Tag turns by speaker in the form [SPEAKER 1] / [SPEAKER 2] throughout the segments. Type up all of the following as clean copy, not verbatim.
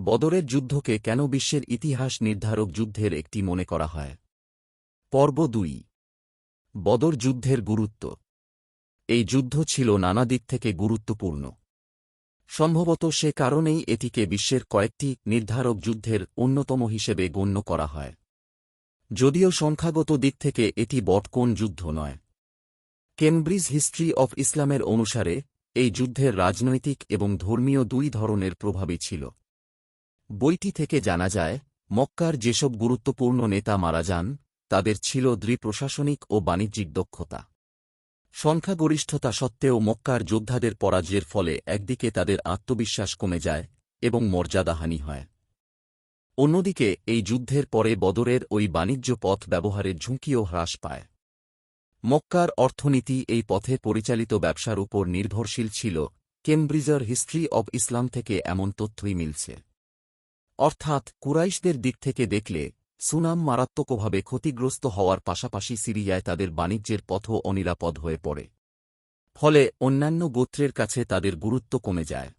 [SPEAKER 1] বদরের যুদ্ধকে কেন বিশ্বের ইতিহাস নির্ধারক যুদ্ধের একটি মনে করা হয়? পর্ব ২। বদর যুদ্ধের গুরুত্ব। এই যুদ্ধ ছিল নানা দিক থেকে গুরুত্বপূর্ণ। সম্ভবত সে কারণেই এটিকে বিশ্বের কয়েকটি নির্ধারক যুদ্ধের অন্যতম হিসেবে গণ্য করা হয়। যদিও সংখ্যাগত দিক থেকে এটি বটকোন যুদ্ধ নয়। কেমব্রিজ হিস্ট্রি অফ ইসলামের অনুসারে এই যুদ্ধের রাজনৈতিক এবং ধর্মীয় দুই ধরনের প্রভাবই ছিল। বইটি থেকে জানা যায়, মক্কার যেসব গুরুত্বপূর্ণ নেতা মারা যান, তাদের ছিল দৃঢ় প্রশাসনিক ও বাণিজ্যিক দক্ষতা। সংখ্যাগরিষ্ঠতা সত্ত্বেও মক্কার যোদ্ধাদের পরাজয়ের ফলে একদিকে তাদের আত্মবিশ্বাস কমে যায় এবং মর্যাদাহানি হয়। অন্যদিকে এই যুদ্ধের পরে বদরের ওই বাণিজ্য পথ ব্যবহারের ঝুঁকিও হ্রাস পায়। মক্কার অর্থনীতি এই পথে পরিচালিত ব্যবসার উপর নির্ভরশীল ছিল। কেমব্রিজের হিস্ট্রি অব ইসলাম থেকে এমন তথ্যই মিলছে। অর্থাৎ কুরাইশদের দিক থেকে দেখলে সুনাম মারাত্মকভাবে ক্ষতিগ্রস্ত হওয়ার পাশাপাশি সিরিয়ায় তাদের বাণিজ্যের পথও অনিরাপদ হয়ে পড়ে। ফলে অন্যান্য গোত্রের কাছে তাদের গুরুত্ব কমে যায়।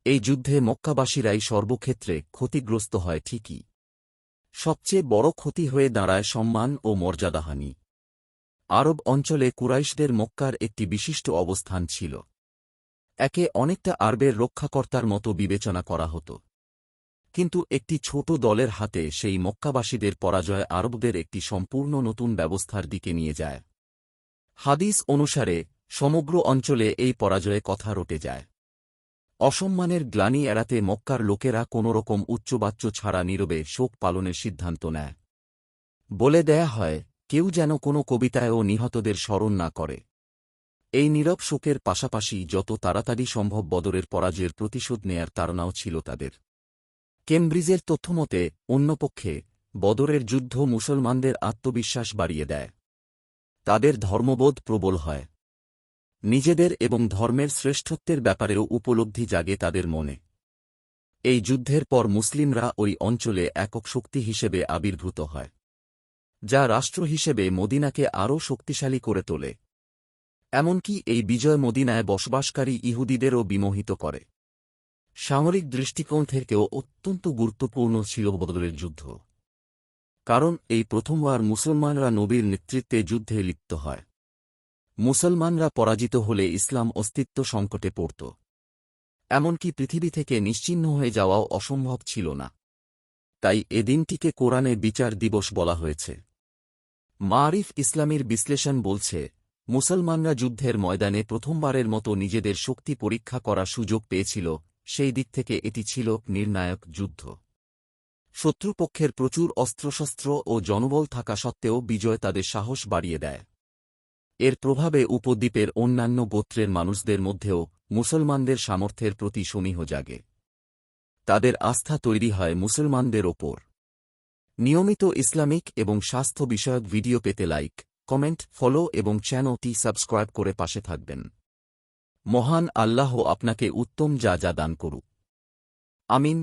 [SPEAKER 1] এই যুদ্ধে মক্কাবাসীরাই সর্বক্ষেত্রে ক্ষতিগ্রস্ত হয় ঠিকই। সবচেয়ে বড় ক্ষতি হয়ে দাঁড়ায় সম্মান ও মর্যাদাহানি। আরব অঞ্চলে কুরাইশদের মক্কার একটি বিশিষ্ট অবস্থান ছিল। একে অনেকটা আরবের রক্ষাকর্তার মতো বিবেচনা করা হতো। কিন্তু একটি ছোট দলের হাতে সেই মক্কাবাসীদের পরাজয় আরবদের একটি সম্পূর্ণ নতুন ব্যবস্থার দিকে নিয়ে যায়। হাদিস অনুসারে সমগ্র অঞ্চলে এই পরাজয়ে কথা রটে যায়। অসম্মানের গ্লানি এড়াতে মক্কার লোকেরা কোনোরকম উচ্চবাচ্য ছাড়া নীরবে শোক পালনের সিদ্ধান্ত নেয়। বলে দেয়া হয়, কেউ যেন কোনো কবিতায়ও নিহতদের স্মরণ না করে। এই নীরব শোকের পাশাপাশি যত তাড়াতাড়ি সম্ভব বদরের পরাজয়ের প্রতিশোধ নেয়ার তাড়নাও ছিল তাদের। কেমব্রিজের তথ্যমতে অন্যপক্ষে বদরের যুদ্ধ মুসলমানদের আত্মবিশ্বাস বাড়িয়ে দেয়। তাদের ধর্মবোধ প্রবল হয়। নিজেদের এবং ধর্মের শ্রেষ্ঠত্বের ব্যাপারেও উপলব্ধি জাগে তাদের মনে। এই যুদ্ধের পর মুসলিমরা ওই অঞ্চলে একক শক্তি হিসেবে আবির্ভূত হয়, যা রাষ্ট্র হিসেবে মদিনাকে আরও শক্তিশালী করে তোলে। এমনকি এই বিজয় মদিনায় বসবাসকারী ইহুদিদেরও বিমোহিত করে। সামরিক দৃষ্টিকোণ থেকেও অত্যন্ত গুরুত্বপূর্ণ ছিল বদরের যুদ্ধ। কারণ এই প্রথমবার মুসলমানরা নবীর নেতৃত্বে যুদ্ধে লিপ্ত হয়। মুসলমানরা পরাজিত হলে ইসলাম অস্তিত্ব সংকটে পড়ত। এমনকি পৃথিবী থেকে নিশ্চিহ্ন হয়ে যাওয়াও অসম্ভব ছিল না। তাই এ দিনটিকে কোরআনে বিচার দিবস বলা হয়েছে। মারিফ ইসলামীর বিশ্লেষণ বলছে, মুসলমানরা যুদ্ধের ময়দানে প্রথমবারের মতো নিজেদের শক্তি পরীক্ষা করার সুযোগ পেয়েছিল। সেই দিক থেকে এটি ছিল নির্ণায়ক যুদ্ধ। শত্রুপক্ষের প্রচুর অস্ত্রশস্ত্র ও জনবল থাকা সত্ত্বেও বিজয় তাদের সাহস বাড়িয়ে দেয়। এর প্রভাবে উপদ্বীপের অন্যান্য গোত্রের মানুষদের মধ্যেও মুসলমানদের সামর্থ্যের প্রতি সমীহ জাগে। তাদের আস্থা তৈরি হয় মুসলমানদের ওপর। নিয়মিত ইসলামিক এবং স্বাস্থ্য বিষয়ক ভিডিও পেতে লাইক, কমেন্ট, ফলো এবং চ্যানেলটি সাবস্ক্রাইব করে পাশে থাকবেন। মহান আল্লাহ আপনাকে উত্তম যা দান করুক। আমিন।